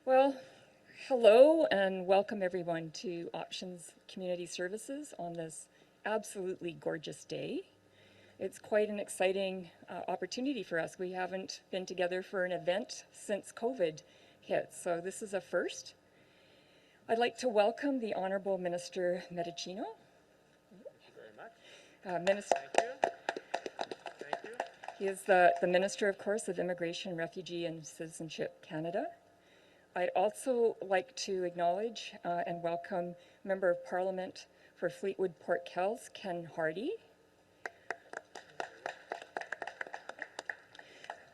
Well, hello and welcome everyone to Options Community Services on this absolutely gorgeous day. It's quite an exciting opportunity for us. We haven't been together for an event since COVID hit, so this is a first. I'd like to welcome the Honourable Minister Medicino. Very much. Minister. Thank you. He is the Minister, of course, of Immigration, Refugee and Citizenship Canada. I'd also like to acknowledge and welcome Member of Parliament for Fleetwood Port Kells, Ken Hardy.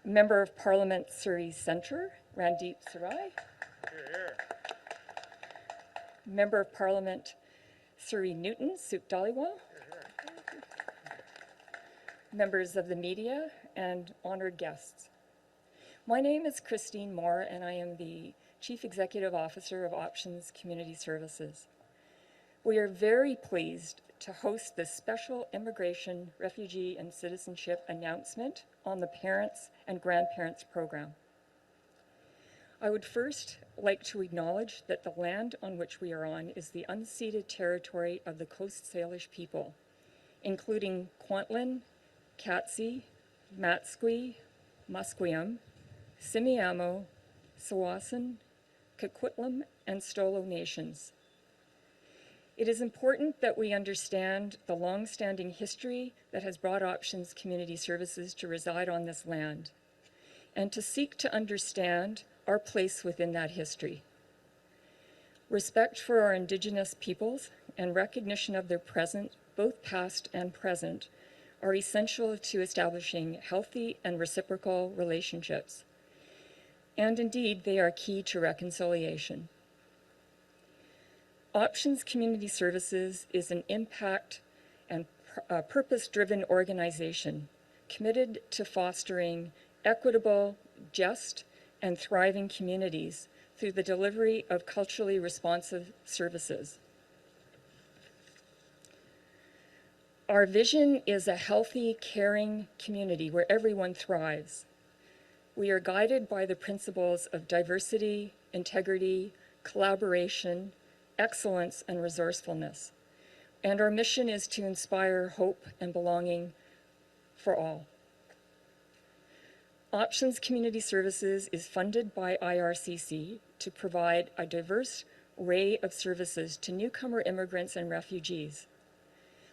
Member of Parliament Surrey Centre, Randeep Sarai. Here. Member of Parliament Surrey Newton, Suk Dhaliwal. Members of the media and honoured guests. My name is Christine Moore and I am the Chief Executive Officer of Options Community Services. We are very pleased to host this special Immigration, Refugee and Citizenship announcement on the Parents and Grandparents Program. I would first like to acknowledge that the land on which we are on is the unceded territory of the Coast Salish people, including Kwantlen, Katsi, Matsqui, Musqueam, Simiamo, Tsawwassen, Coquitlam, and Stolo nations. It is important that we understand the long-standing history that has brought Options Community Services to reside on this land, and to seek to understand our place within that history. Respect for our Indigenous peoples and recognition of their present, both past and present, are essential to establishing healthy and reciprocal relationships. And indeed, they are key to reconciliation. Options Community Services is an impact and purpose-driven organization committed to fostering equitable, just, and thriving communities through the delivery of culturally responsive services. Our vision is a healthy, caring community where everyone thrives. We are guided by the principles of diversity, integrity, collaboration, excellence, and resourcefulness. And our mission is to inspire hope and belonging for all. Options Community Services is funded by IRCC to provide a diverse array of services to newcomer immigrants and refugees.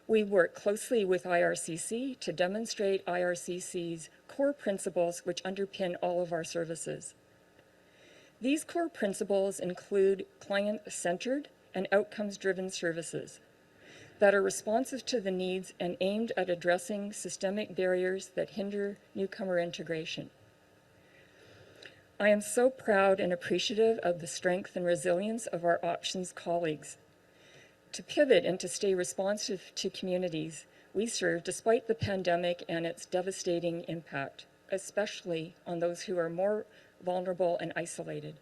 We work closely with IRCC to demonstrate IRCC's core principles which underpin all of our services. These core principles include client-centered and outcomes-driven services that are responsive to the needs and aimed at addressing systemic barriers that hinder newcomer integration. I am so proud and appreciative of the strength and resilience of our Options colleagues to pivot and to stay responsive to communities we serve despite the pandemic and its devastating impact, especially on those who are more vulnerable and isolated.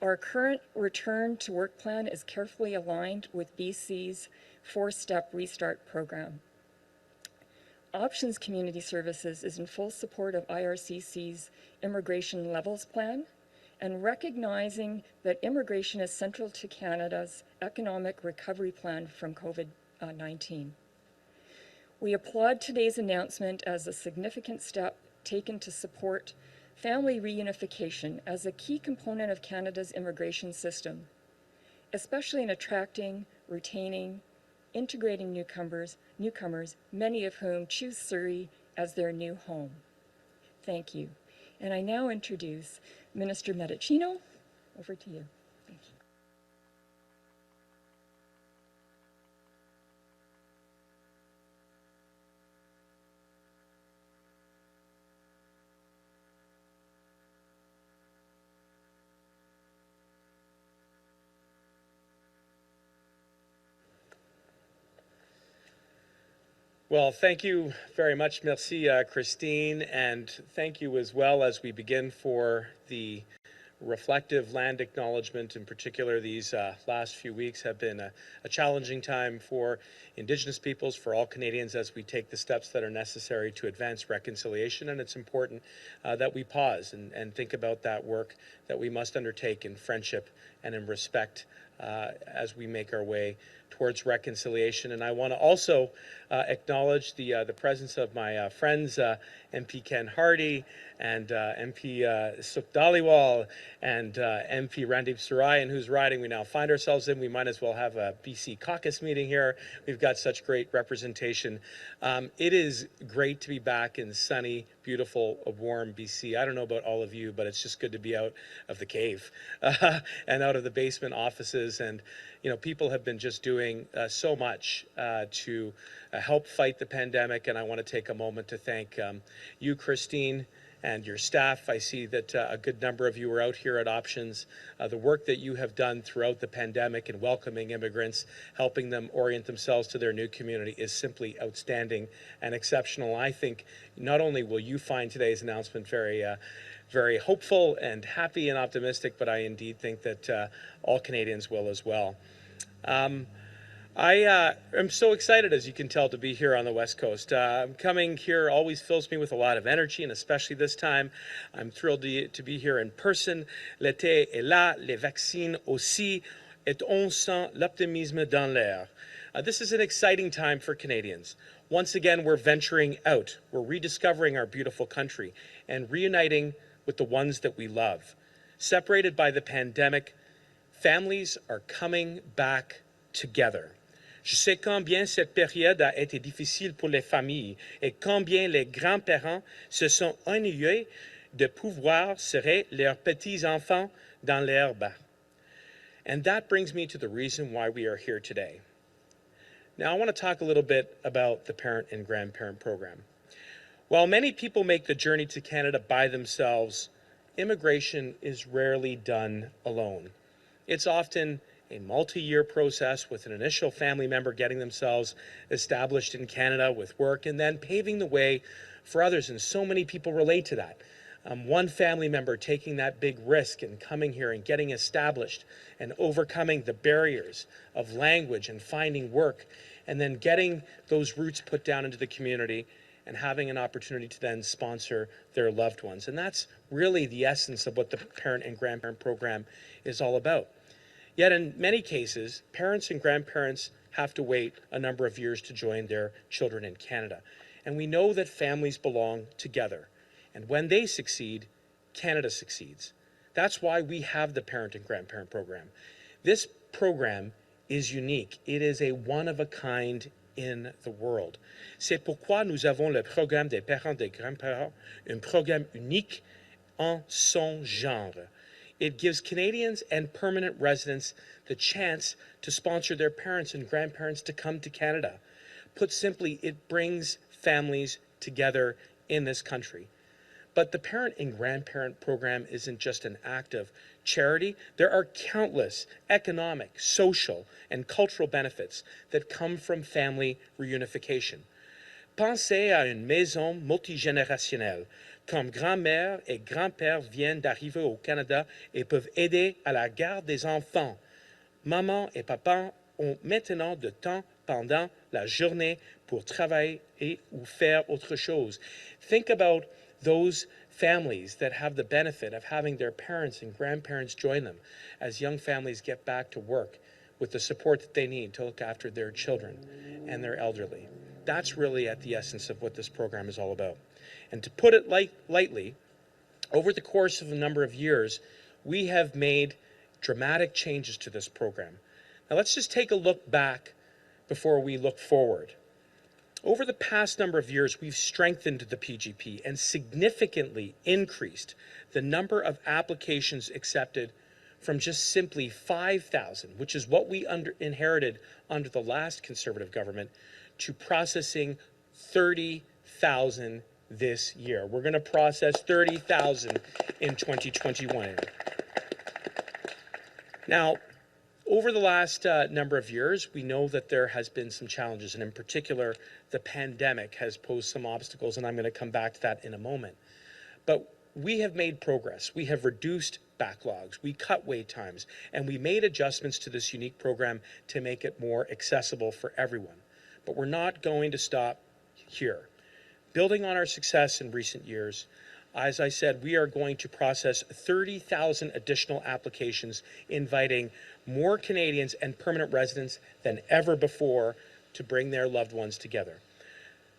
Our current return to work plan is carefully aligned with BC's 4-step restart program. Options Community Services is in full support of IRCC's Immigration Levels Plan and recognizing that immigration is central to Canada's economic recovery plan from COVID-19. We applaud today's announcement as a significant step taken to support family reunification as a key component of Canada's immigration system, especially in attracting, retaining, integrating newcomers, many of whom choose Surrey as their new home. Thank you. And I now introduce Minister Medicino. Over to you. Thank you. Well, thank you very much, merci, Christine, and thank you as well as we begin for the reflective land acknowledgement. In particular, these last few weeks have been a challenging time for Indigenous peoples, for all Canadians, as we take the steps that are necessary to advance reconciliation. And it's important that we pause and think about that work that we must undertake in friendship and in respect as we make our way towards reconciliation. And I want to also acknowledge the presence of my friends, MP Ken Hardy and MP Suk Dhaliwal and MP Randeep Sarayan, whose riding we now find ourselves in. We might as well have a BC caucus meeting here. We've got such great representation. It is great to be back in sunny, beautiful, warm BC. I don't know about all of you, but it's just good to be out of the cave and out of the basement offices. And you know, people have been just doing so much to help fight the pandemic, and I want to take a moment to thank you, Christine, and your staff. I see that a good number of you are out here at Options. The work that you have done throughout the pandemic in welcoming immigrants, helping them orient themselves to their new community is simply outstanding and exceptional. I think not only will you find today's announcement very hopeful and happy and optimistic, but I indeed think that all Canadians will as well. I am so excited, as you can tell, to be here on the West Coast. Coming here always fills me with a lot of energy, and especially this time, I'm thrilled to be here in person. L'été est là, les vaccins aussi, et on sent l'optimisme dans l'air. This is an exciting time for Canadians. Once again, we're venturing out. We're rediscovering our beautiful country and reuniting with the ones that we love. Separated by the pandemic, families are coming back together. Je sais combien cette période a été difficile pour les familles et combien les grands-parents se sont ennuyés de pouvoir serrer leurs petits-enfants dans l'herbe. And that brings me to the reason why we are here today. Now, I want to talk a little bit about the parent and grandparent program. While many people make the journey to Canada by themselves, immigration is rarely done alone. It's often a multi-year process with an initial family member getting themselves established in Canada with work and then paving the way for others. And so many people relate to that. One family member taking that big risk and coming here and getting established and overcoming the barriers of language and finding work and then getting those roots put down into the community and having an opportunity to then sponsor their loved ones. And that's really the essence of what the parent and grandparent program is all about. Yet in many cases, parents and grandparents have to wait a number of years to join their children in Canada. And we know that families belong together. And when they succeed, Canada succeeds. That's why we have the parent and grandparent program. This program is unique. It is a one-of-a-kind in the world. C'est pourquoi nous avons le programme des parents et des grands-parents, un programme unique en son genre. It gives Canadians and permanent residents the chance to sponsor their parents and grandparents to come to Canada. Put simply, it brings families together in this country. But the parent and grandparent program isn't just an act of charity. There are countless economic, social, and cultural benefits that come from family reunification. Pensez à une maison multigénérationnelle. Comme grand-mère et grand-père viennent d'arriver au Canada et peuvent aider à la garde des enfants. Maman et papa ont maintenant de temps pendant la journée pour travailler ou faire autre chose. Think about those families that have the benefit of having their parents and grandparents join them as young families get back to work with the support that they need to look after their children and their elderly. That's really at the essence of what this program is all about. And to put it lightly, over the course of a number of years, we have made dramatic changes to this program. Now let's just take a look back before we look forward. Over the past number of years, we've strengthened the PGP and significantly increased the number of applications accepted from just simply 5,000, which is what we inherited under the last Conservative government, to processing 30,000 this year. We're going to process 30,000 in 2021. Now, over the last number of years, we know that there has been some challenges, and in particular, the pandemic has posed some obstacles, and I'm going to come back to that in a moment. But we have made progress. We have reduced backlogs, we cut wait times, and we made adjustments to this unique program to make it more accessible for everyone. But we're not going to stop here. Building on our success in recent years, as I said, we are going to process 30,000 additional applications, inviting more Canadians and permanent residents than ever before to bring their loved ones together.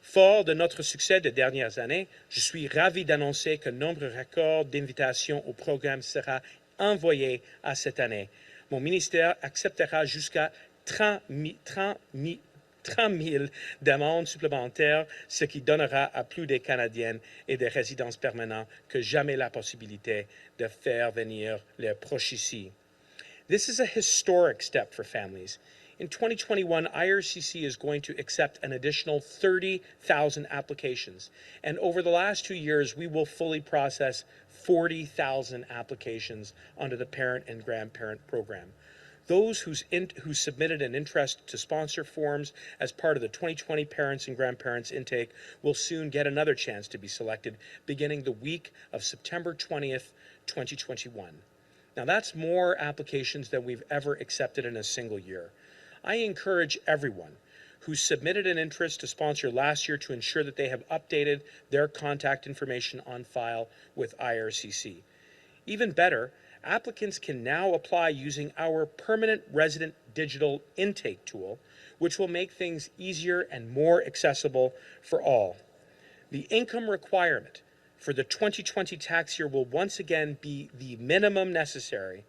Fort de notre succès des dernières années, je suis ravi d'annoncer qu'un nombre record d'invitations au programme sera envoyé à cette année. Mon ministère acceptera jusqu'à 30 000 demandes supplémentaires, ce qui donnera à plus de Canadiennes et des résidents permanents que jamais la possibilité de faire venir leurs proches ici. This is a historic step for families. In 2021, IRCC is going to accept an additional 30,000 applications. And over the last 2 years, we will fully process 40,000 applications under the parent and grandparent program. Those who submitted an interest to sponsor forms as part of the 2020 parents and grandparents intake will soon get another chance to be selected beginning the week of September 20th, 2021. Now that's more applications than we've ever accepted in a single year. I encourage everyone who submitted an interest to sponsor last year to ensure that they have updated their contact information on file with IRCC. Even better, applicants can now apply using our permanent resident digital intake tool, which will make things easier and more accessible for all. The income requirement for the 2020 tax year will once again be the minimum necessary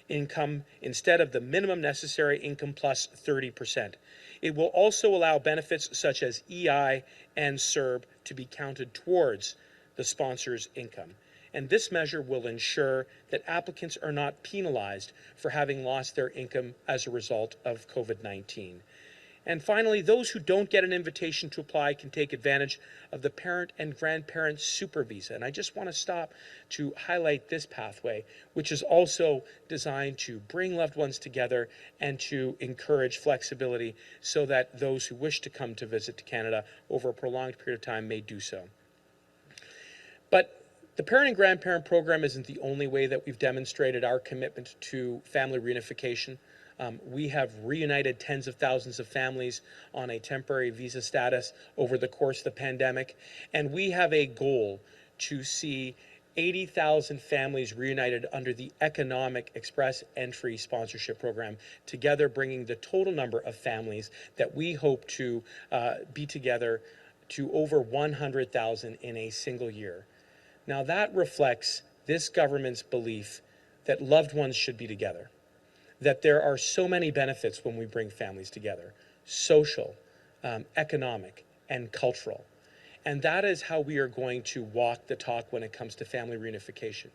income instead of the minimum necessary income plus 30%. It will also allow benefits such as EI and CERB to be counted towards the sponsor's income. And this measure will ensure that applicants are not penalized for having lost their income as a result of COVID-19. And finally, those who don't get an invitation to apply can take advantage of the parent and grandparent super visa. And I just want to stop to highlight this pathway, which is also designed to bring loved ones together and to encourage flexibility so that those who wish to come to visit to Canada over a prolonged period of time may do so. But the parent and grandparent program isn't the only way that we've demonstrated our commitment to family reunification. We have reunited tens of thousands of families on a temporary visa status over the course of the pandemic, and we have a goal to see 80,000 families reunited under the Economic Express Entry Sponsorship Program, together bringing the total number of families that we hope to be together to over 100,000 in a single year. Now that reflects this government's belief that loved ones should be together, that there are so many benefits when we bring families together, social, economic, and cultural. And that is how we are going to walk the talk when it comes to family reunification.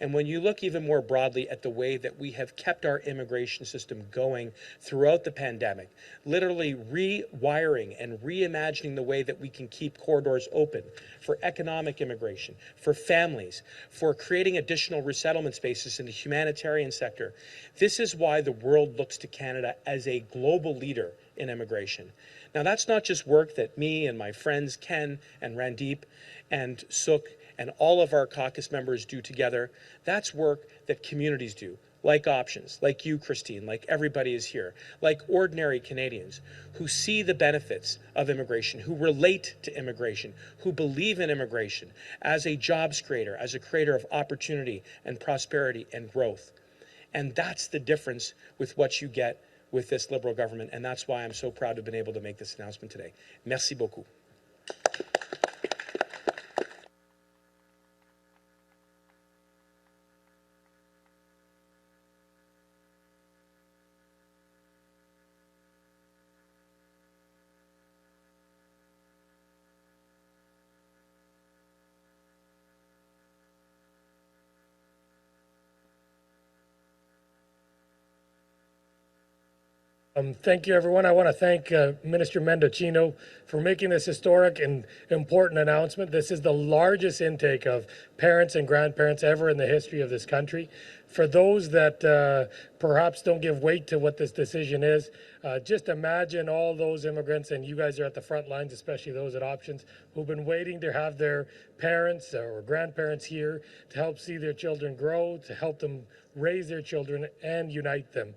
And when you look even more broadly at the way that we have kept our immigration system going throughout the pandemic, literally rewiring and reimagining the way that we can keep corridors open for economic immigration, for families, for creating additional resettlement spaces in the humanitarian sector, this is why the world looks to Canada as a global leader in immigration. Now, that's not just work that me and my friends Ken and Randeep and Suk and all of our caucus members do together. That's work that communities do, like Options, like you, Christine, like everybody is here, like ordinary Canadians who see the benefits of immigration, who relate to immigration, who believe in immigration as a jobs creator, as a creator of opportunity and prosperity and growth. And that's the difference with what you get with this Liberal government, and that's why I'm so proud to have been able to make this announcement today. Merci beaucoup. Thank you, everyone. I want to thank Minister Mendocino for making this historic and important announcement. This is the largest intake of parents and grandparents ever in the history of this country. For those that perhaps don't give weight to what this decision is, just imagine all those immigrants, and you guys are at the front lines, especially those at Options, who've been waiting to have their parents or grandparents here to help see their children grow, to help them raise their children and unite them.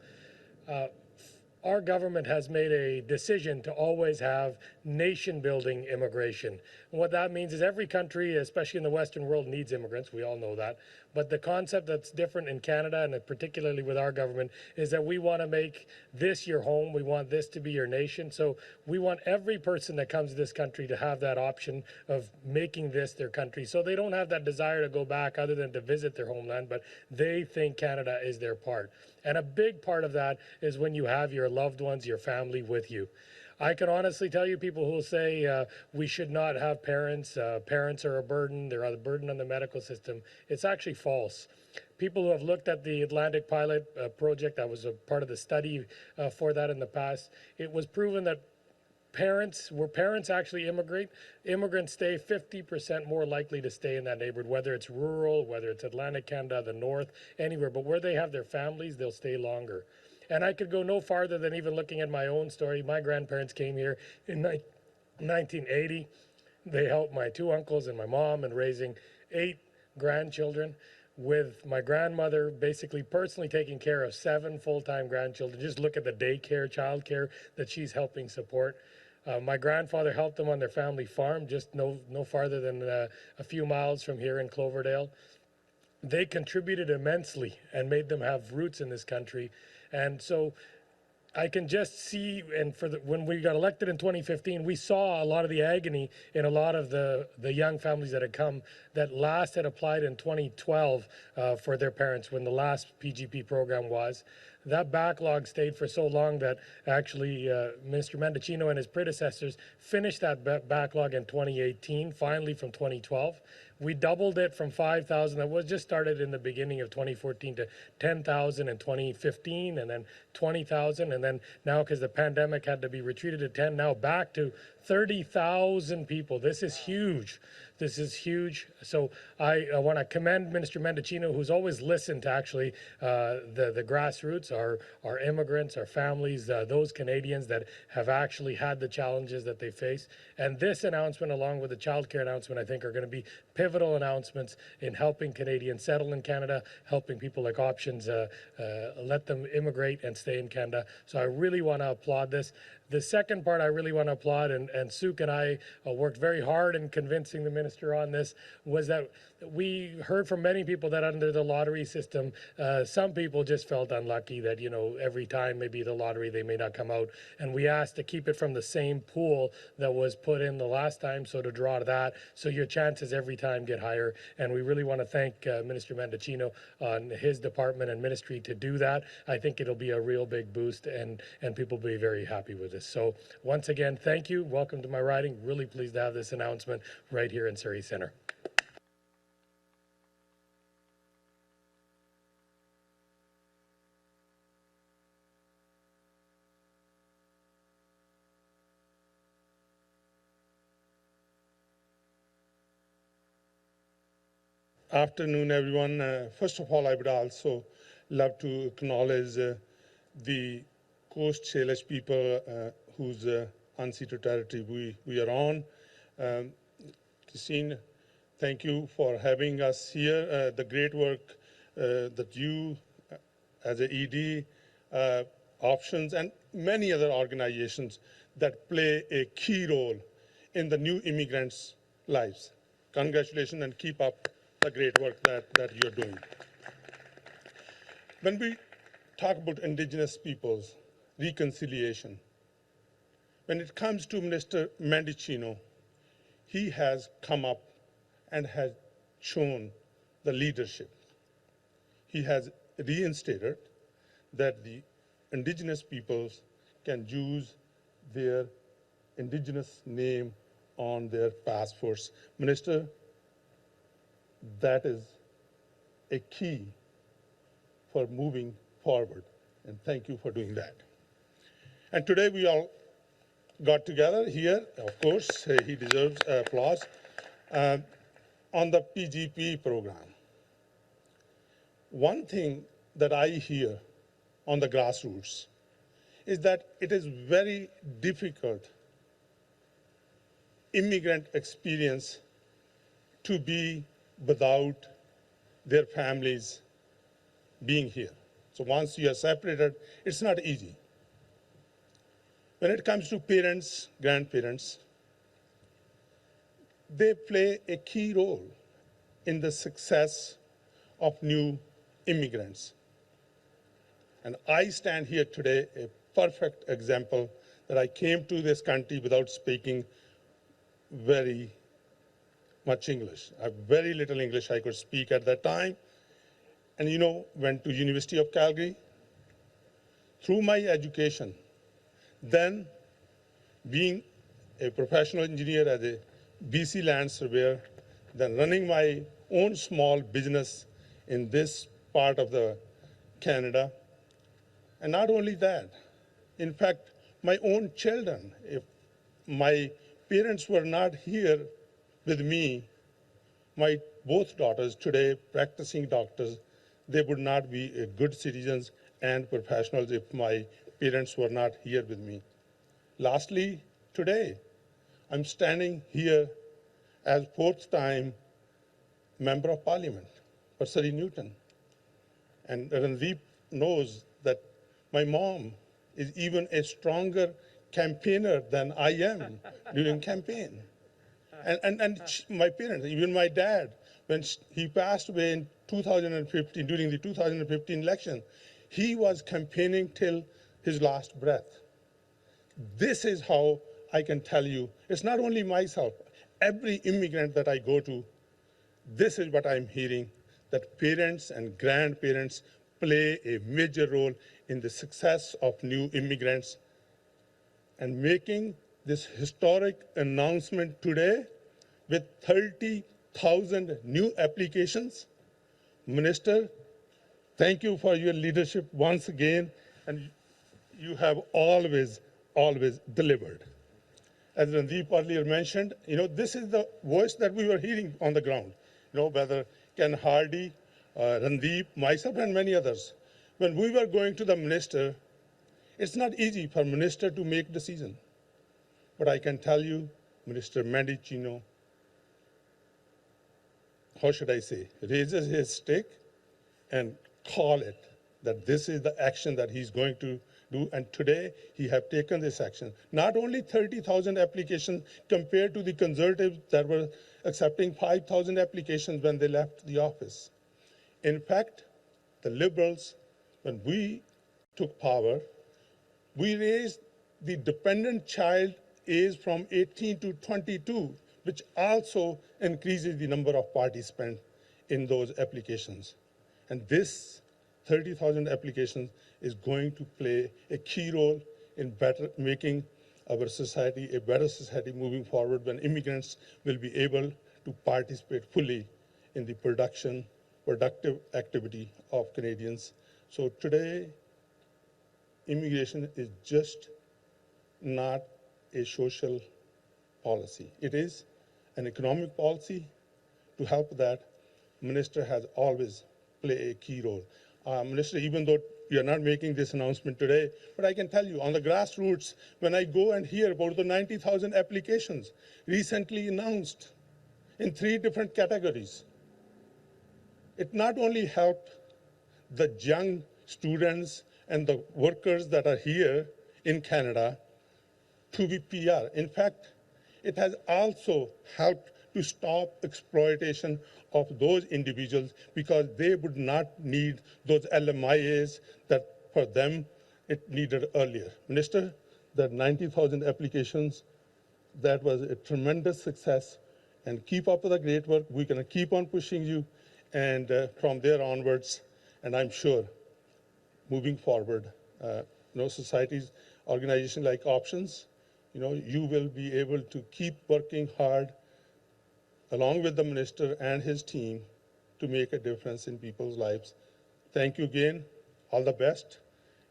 Our government has made a decision to always have nation-building immigration. And what that means is every country, especially in the Western world, needs immigrants. We all know that. But the concept that's different in Canada, and particularly with our government, is that we want to make this your home. We want this to be your nation. So we want every person that comes to this country to have that option of making this their country. So they don't have that desire to go back other than to visit their homeland, but they think Canada is their part. And a big part of that is when you have your loved ones, your family with you. I can honestly tell you, people who will say we should not have parents, parents are a burden, they're a burden on the medical system. It's actually false. People who have looked at the Atlantic Pilot project, that was a part of the study for that in the past, it was proven that parents actually immigrate, immigrants stay 50% more likely to stay in that neighborhood, whether it's rural, whether it's Atlantic Canada, the north, anywhere. But where they have their families, they'll stay longer. And I could go no farther than even looking at my own story. My grandparents came here in 1980. They helped my two uncles and my mom in raising 8 grandchildren, with my grandmother basically personally taking care of 7 full-time grandchildren. Just look at the daycare, childcare that she's helping support. My grandfather helped them on their family farm, just no farther than a few miles from here in Cloverdale. They contributed immensely and made them have roots in this country. And so I can just see, and when we got elected in 2015, we saw a lot of the agony in a lot of the young families that had come that last had applied in 2012 for their parents when the last PGP program was. That backlog stayed for so long that actually Minister Mendocino and his predecessors finished that backlog in 2018, finally from 2012. We doubled it from 5,000 that was just started in the beginning of 2014 to 10,000 in 2015, and then 20,000, and then now because the pandemic had to be retreated to 10, now back to 30,000 people. This is huge. This is huge. So I want to commend Minister Mendocino, who's always listened to actually the grassroots, our immigrants, our families, those Canadians that have actually had the challenges that they face. And this announcement, along with the childcare announcement, I think are going to be pivotal announcements in helping Canadians settle in Canada, helping people like Options let them immigrate and stay in Canada. So I really want to applaud this. The second part I really want to applaud, and Suk and I worked very hard in convincing the minister on this, was that we heard from many people that under the lottery system, some people just felt unlucky that, you know, every time maybe the lottery they may not come out. And we asked to keep it from the same pool that was put in the last time, so to draw that, so your chances every time get higher. And we really want to thank Minister Mendocino on his department and ministry to do that. I think it'll be a real big boost, and people will be very happy with this. So once again, thank you. Welcome to my riding. Really pleased to have this announcement right here in Surrey Centre. Afternoon, everyone. First of all, I would also love to acknowledge the Coast Salish people whose unceded territory we are on. Christine, thank you for having us here. The great work that you, as a ED, Options, and many other organizations that play a key role in the new immigrants' lives. Congratulations, and keep up the great work that you're doing. When we talk about Indigenous peoples, reconciliation, when it comes to Minister Mendocino, he has come up and has shown the leadership. He has reinstated that the Indigenous peoples can use their Indigenous name on their passports. Minister, that is a key for moving forward, and thank you for doing that. And today we all got together here. Of course, he deserves applause on the PGP program. One thing that I hear on the grassroots is that it is very difficult immigrant experience to be without their families being here. So once you are separated, it's not easy. When it comes to parents, grandparents, they play a key role in the success of new immigrants. And I stand here today, a perfect example that I came to this country without speaking very much English. I have very little English I could speak at that time. And went to University of Calgary. Through my education, then being a professional engineer as a BC land surveyor, then running my own small business in this part of the Canada. And not only that, in fact, my own children, if my parents were not here with me, my both daughters today practicing doctors, they would not be good citizens and professionals if my parents were not here with me. Lastly, today, I'm standing here as fourth time Member of Parliament for Surrey Newton. And Randeep knows that my mom is even a stronger campaigner than I am during campaign. My parents, even my dad, when he passed away in 2015, during the 2015 election, he was campaigning till his last breath. This is how I can tell you, it's not only myself, every immigrant that I go to, this is what I'm hearing, that parents and grandparents play a major role in the success of new immigrants. And making this historic announcement today with 30,000 new applications, Minister, thank you for your leadership once again, and you have always delivered. As Randeep earlier mentioned, this is the voice that we were hearing on the ground. Whether Ken Hardy, Randeep, myself, and many others. When we were going to the minister, it's not easy for minister to make decision. But I can tell you, Minister Mendicino, how should I say, raises his stick and call it that this is the action that he's going to do. And today, he have taken this action. Not only 30,000 applications compared to the Conservatives that were accepting 5,000 applications when they left the office. In fact, the Liberals, when we took power, we raised the dependent child age from 18 to 22, which also increases the number of participants in those applications. And this 30,000 applications is going to play a key role in making our society a better society moving forward, when immigrants will be able to participate fully in the productive activity of Canadians. So today, immigration is just not a social policy. It is an economic policy. To help that, Minister has always played a key role. Minister, even though you're not making this announcement today, but I can tell you, on the grassroots, when I go and hear about the 90,000 applications recently announced in 3 different categories, it not only helped the young students and the workers that are here in Canada to be PR. In fact, it has also helped to stop exploitation of those individuals, because they would not need those LMIAs that for them it needed earlier. Minister, the 90,000 applications, that was a tremendous success, and keep up with the great work. We're going to keep on pushing you, and from there onwards, and I'm sure moving forward, societies, organizations like Options, you will be able to keep working hard along with the minister and his team to make a difference in people's lives. Thank you again, all the best,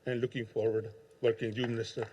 and looking forward working with you, Minister.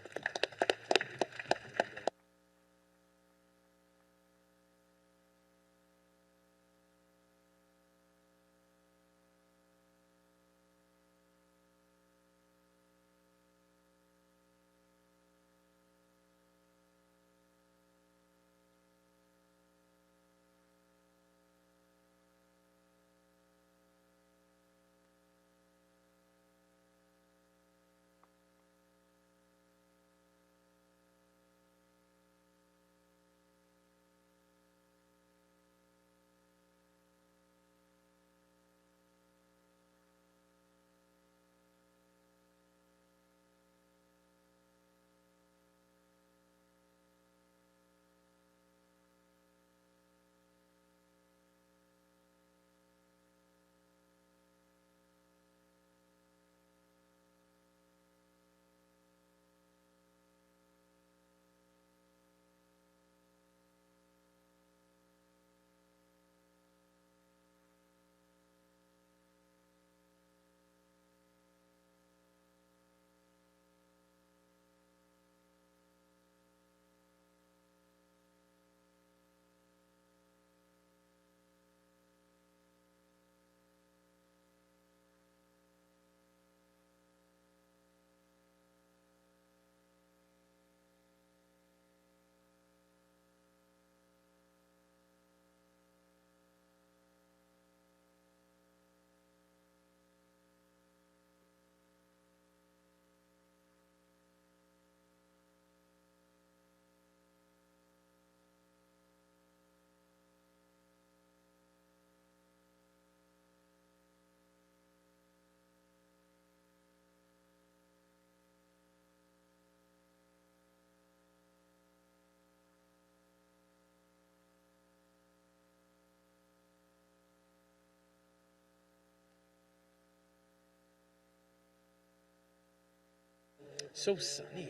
So sunny.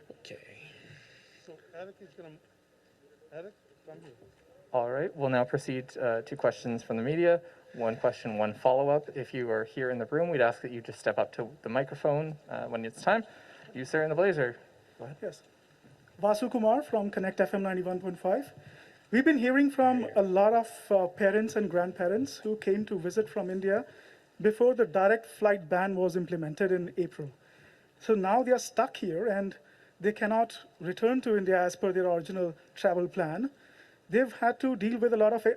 Okay. So Eric is going to, Eric, come here. All right, we'll now proceed to questions from the media. One question, one follow-up. If you are here in the room, we'd ask that you just step up to the microphone when it's time. You, sir, in the blazer. Go ahead. Yes. Vasu Kumar from Connect FM 91.5. We've been hearing from a lot of parents and grandparents who came to visit from India before the direct flight ban was implemented in April. So now they are stuck here and they cannot return to India as per their original travel plan. They've had to deal with a lot of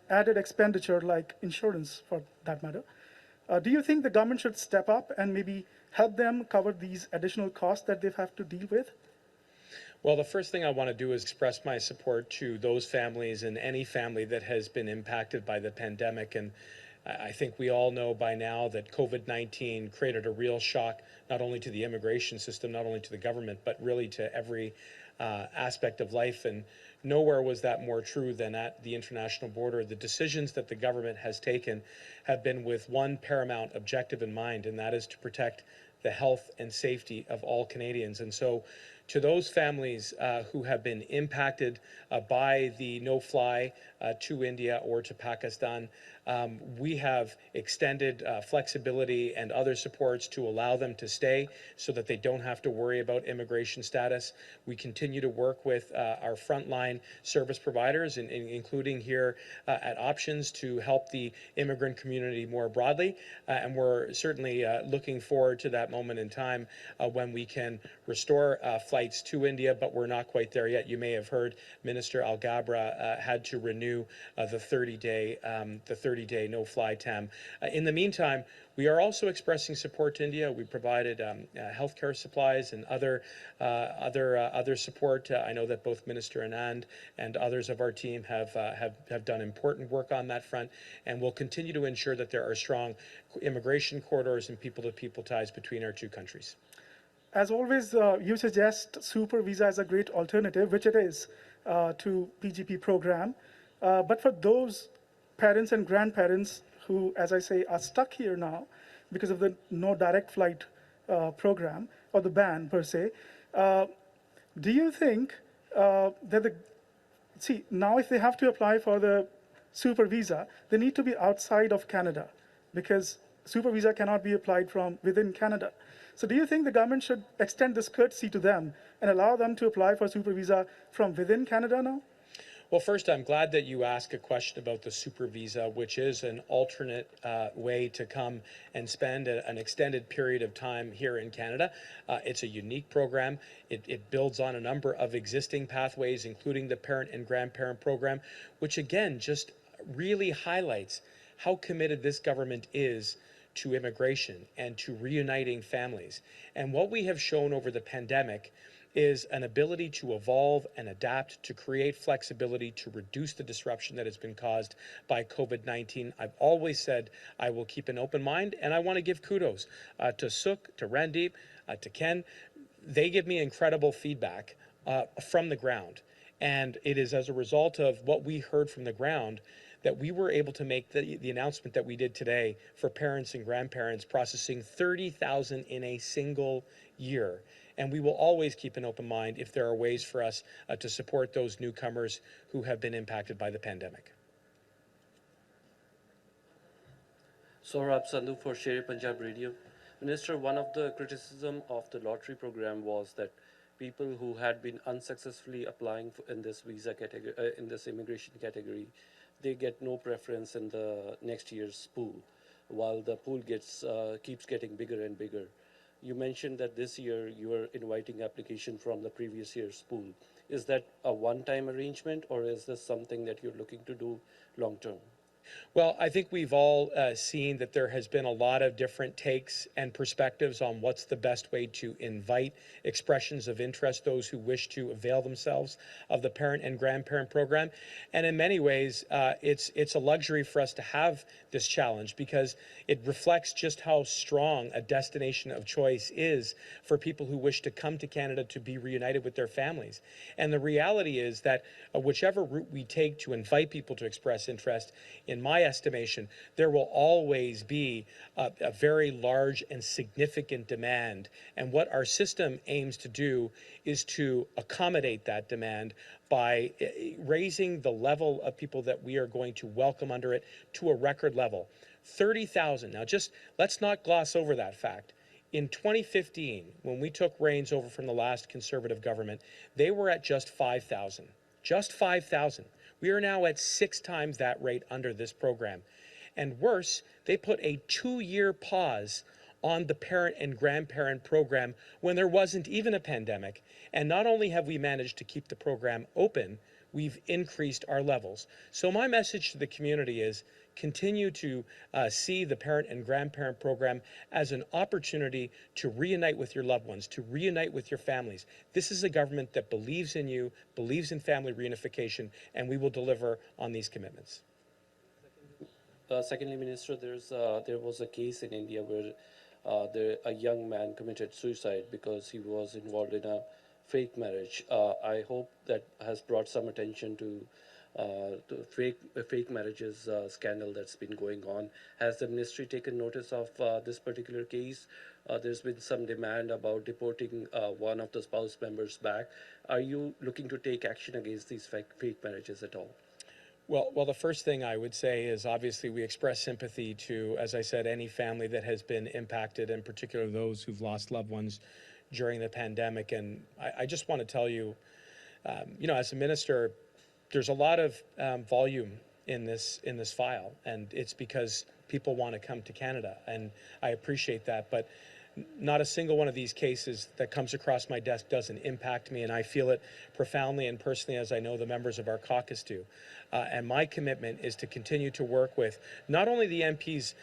added expenditure like insurance for that matter. Do you think the government should step up and maybe help them cover these additional costs that they have to deal with? Well, the first thing I want to do is express my support to those families and any family that has been impacted by the pandemic. And I think we all know by now that COVID-19 created a real shock, not only to the immigration system, not only to the government, but really to every aspect of life. And nowhere was that more true than at the international border. The decisions that the government has taken have been with one paramount objective in mind, and that is to protect the health and safety of all Canadians. And so to those families who have been impacted by the no-fly to India or to Pakistan, we have extended flexibility and other supports to allow them to stay so that they don't have to worry about immigration status. We continue to work with our frontline service providers, including here at Options, to help the immigrant community more broadly. And we're certainly looking forward to that moment in time when we can restore flights to India, but we're not quite there yet. You may have heard Minister Al Gabra had to renew the 30-day no-fly TAM. In the meantime, we are also expressing support to India. We provided healthcare supplies and other support. I know that both Minister Anand and others of our team have done important work on that front, and will continue to ensure that there are strong immigration corridors and people-to-people ties between our two countries. As always, you suggest super visa as a great alternative, which it is, to PGP program. But for those parents and grandparents who, as I say, are stuck here now because of the no direct flight program or the ban per se, do you think that now if they have to apply for the super visa, they need to be outside of Canada because super visa cannot be applied from within Canada. So do you think the government should extend this courtesy to them and allow them to apply for super visa from within Canada now? Well, first, I'm glad that you asked a question about the super visa, which is an alternate way to come and spend an extended period of time here in Canada. It's a unique program. It builds on a number of existing pathways, including the parent and grandparent program, which again just really highlights how committed this government is to immigration and to reuniting families. And what we have shown over the pandemic is an ability to evolve and adapt, to create flexibility, to reduce the disruption that has been caused by COVID-19. I've always said I will keep an open mind, and I want to give kudos to Suk, to Randeep, to Ken. They give me incredible feedback from the ground. And it is as a result of what we heard from the ground that we were able to make the announcement that we did today for parents and grandparents processing 30,000 in a single year. And we will always keep an open mind if there are ways for us to support those newcomers who have been impacted by the pandemic. Saurabh Sandhu for Sher Punjab Radio. Minister, one of the criticism of the lottery program was that people who had been unsuccessfully applying in this visa category, in this immigration category, they get no preference in the next year's pool, while the pool keeps getting bigger and bigger. You mentioned that this year you are inviting application from the previous year's pool. Is that a one-time arrangement, or is this something that you're looking to do long-term? Well, I think we've all seen that there has been a lot of different takes and perspectives on what's the best way to invite expressions of interest, those who wish to avail themselves of the parent and grandparent program. And in many ways, it's a luxury for us to have this challenge because it reflects just how strong a destination of choice is for people who wish to come to Canada to be reunited with their families. And the reality is that whichever route we take to invite people to express interest, in my estimation, there will always be a very large and significant demand. And what our system aims to do is to accommodate that demand by raising the level of people that we are going to welcome under it to a record level. 30,000. Now, just let's not gloss over that fact. In 2015, when we took reins over from the last Conservative government, they were at just 5,000. Just 5,000. We are now at 6 times that rate under this program. And worse, they put a 2-year pause on the parent and grandparent program when there wasn't even a pandemic. And not only have we managed to keep the program open, we've increased our levels. So my message to the community is continue to see the parent and grandparent program as an opportunity to reunite with your loved ones, to reunite with your families. This is a government that believes in you, believes in family reunification, and we will deliver on these commitments. Secondly, Minister, there was a case in India where a young man committed suicide because he was involved in a fake marriage. I hope that has brought some attention to fake marriages scandal that's been going on. Has the ministry taken notice of this particular case? There's been some demand about deporting one of the spouse members back. Are you looking to take action against these fake marriages at all? Well, the first thing I would say is obviously we express sympathy to, as I said, any family that has been impacted, and particularly those who've lost loved ones during the pandemic. And I just want to tell you, as a minister, there's a lot of volume in this file, and it's because people want to come to Canada, and I appreciate that. But not a single one of these cases that comes across my desk doesn't impact me, and I feel it profoundly and personally, as I know the members of our caucus do. And my commitment is to continue to work with not only the MPs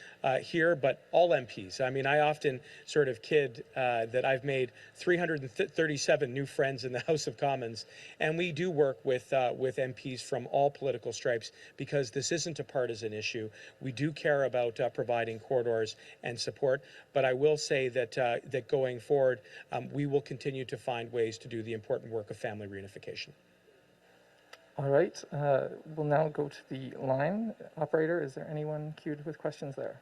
here, but all MPs. I mean, I often sort of kid that I've made 337 new friends in the House of Commons, and we do work with MPs from all political stripes because this isn't a partisan issue. We do care about providing corridors and support, but I will say that going forward, we will continue to find ways to do the important work of family reunification. All right, we'll now go to the line. Operator, is there anyone queued with questions there?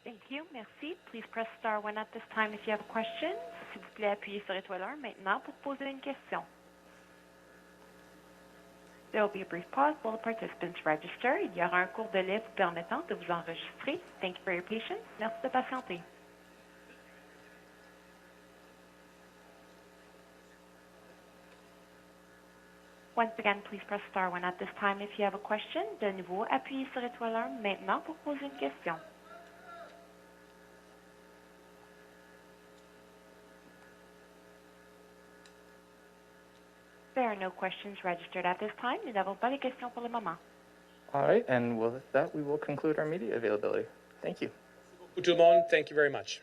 Thank you. Merci. Please press star 1 at this time if you have a question. S'il vous plaît, appuyez sur étoile 1 maintenant pour poser une question. There will be a brief pause while the participants register. Il y aura un court délai vous permettant de vous enregistrer. Thank you for your patience. Merci de patienter. Once again, please press star one at this time if you have a question. De nouveau, appuyez sur étoile 1 maintenant pour poser une question. There are no questions registered at this time. Nous n'avons pas de questions pour le moment. All right, and with that, we will conclude our media availability. Thank you. Tout le monde, thank you very much.